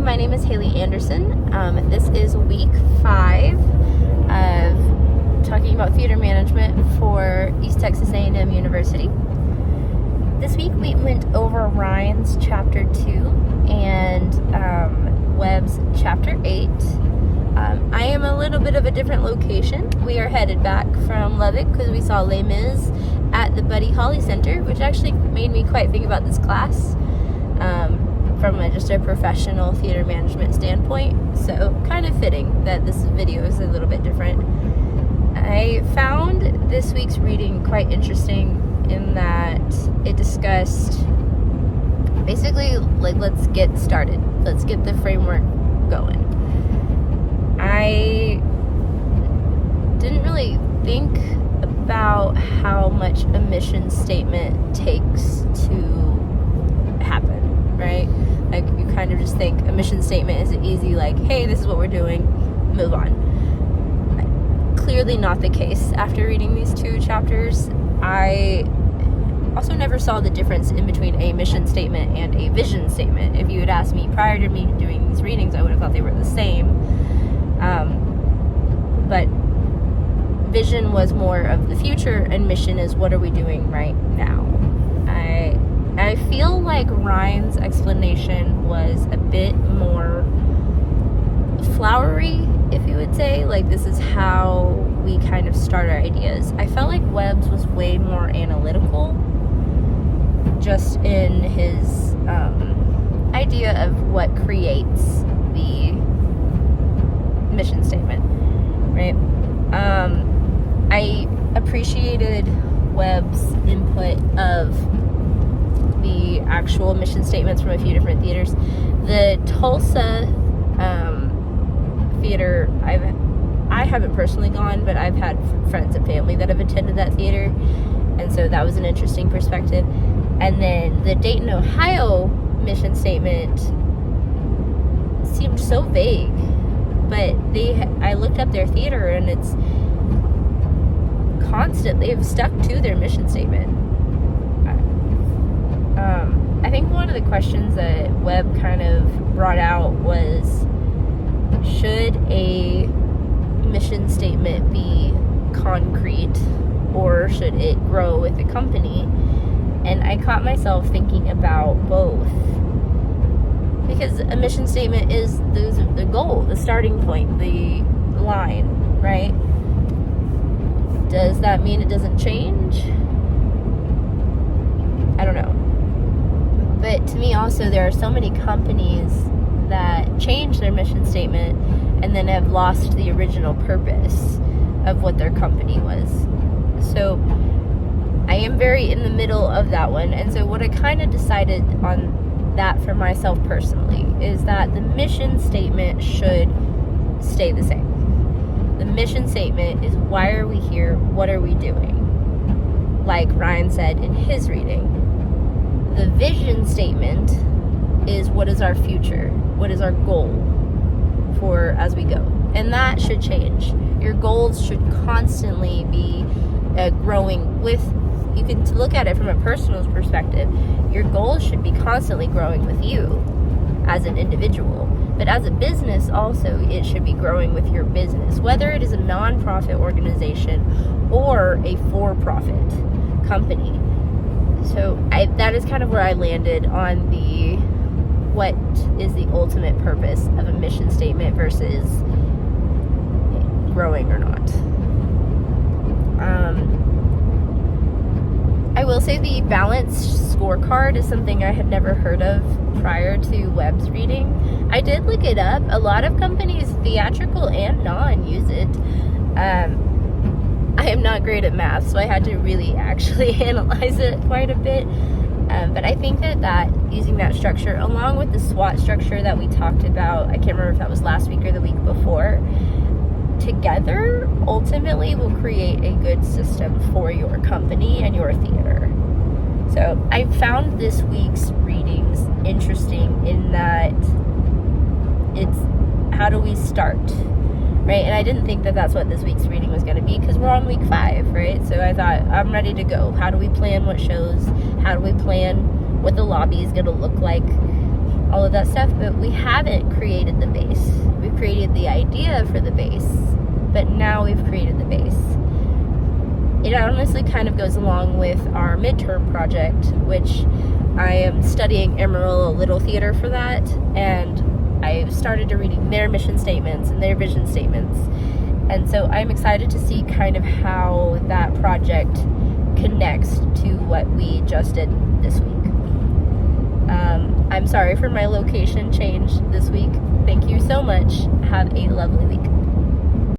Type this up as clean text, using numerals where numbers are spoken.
my name is Haley Anderson. This is week 5 of talking about theater management for East Texas A&M University. This week we went over Ryan's chapter 2 and Webb's chapter 8. I am a little bit of a different location. We are headed back from Lubbock because we saw Les Mis at the Buddy Holly Center, which actually made me quite think about this class from just a professional theater management standpoint. So kind of fitting that this video is a little bit different. I found this week's reading quite interesting in that it discussed basically like, let's get started. Let's get the framework going. I didn't really think about how much a mission statement takes to happen, right? Like, you kind of just think a mission statement is easy, like, hey, this is what we're doing, move on. Clearly not the case. After reading these 2 chapters, I also never saw the difference in between a mission statement and a vision statement. If you had asked me prior to me doing these readings, I would have thought they were the same. But vision was more of the future, and mission is what are we doing right now. I feel like Ryan's explanation was a bit more flowery, if you would say. Like, this is how we kind of start our ideas. I felt like Webb's was way more analytical, just in his idea of what creates the mission statement, right? I appreciated Webb's input of the actual mission statements from a few different theaters. The Tulsa theater, I haven't personally gone, but I've had friends and family that have attended that theater, and so that was an interesting perspective. And then the Dayton, Ohio mission statement seemed so vague, but I looked up their theater, and it's constant. They've stuck to their mission statement. I think one of the questions that Webb kind of brought out was, should a mission statement be concrete, or should it grow with the company? And I caught myself thinking about both, because a mission statement is the goal, the starting point, the line, right? Does that mean it doesn't change? I don't know. But to me also, there are so many companies that change their mission statement and then have lost the original purpose of what their company was. So I am very in the middle of that one. And so what I kind of decided on that for myself personally is that the mission statement should stay the same. The mission statement is, why are we here? What are we doing? Like Ryan said in his reading. The vision statement is, what is our future? What is our goal for as we go? And that should change. Your goals should constantly be growing with, you can look at it from a personal perspective. Your goals should be constantly growing with you as an individual. But as a business also, it should be growing with your business, whether it is a nonprofit organization or a for-profit company. So that is kind of where I landed on the what is the ultimate purpose of a mission statement versus growing or not. I will say the balanced scorecard is something I had never heard of prior to Webb's reading. I did look it up. A lot of companies, theatrical and non, use it. I am not great at math, so I had to really actually analyze it quite a bit. But I think that using that structure, along with the SWOT structure that we talked about, I can't remember if that was last week or the week before, together ultimately will create a good system for your company and your theater. So I found this week's readings interesting in that it's, how do we start? Right? And I didn't think that that's what this week's reading was going to be, because we're on week 5, right? So I thought, I'm ready to go. How do we plan what shows? How do we plan what the lobby is going to look like? all of that stuff, but we haven't created the base. We've created the idea for the base, but now we've created the base. It honestly kind of goes along with our midterm project, which I am studying Amarillo Little Theater for that, and I started to reading their mission statements and their vision statements. And so I'm excited to see kind of how that project connects to what we just did this week. I'm sorry for my location change this week. Thank you so much. Have a lovely week.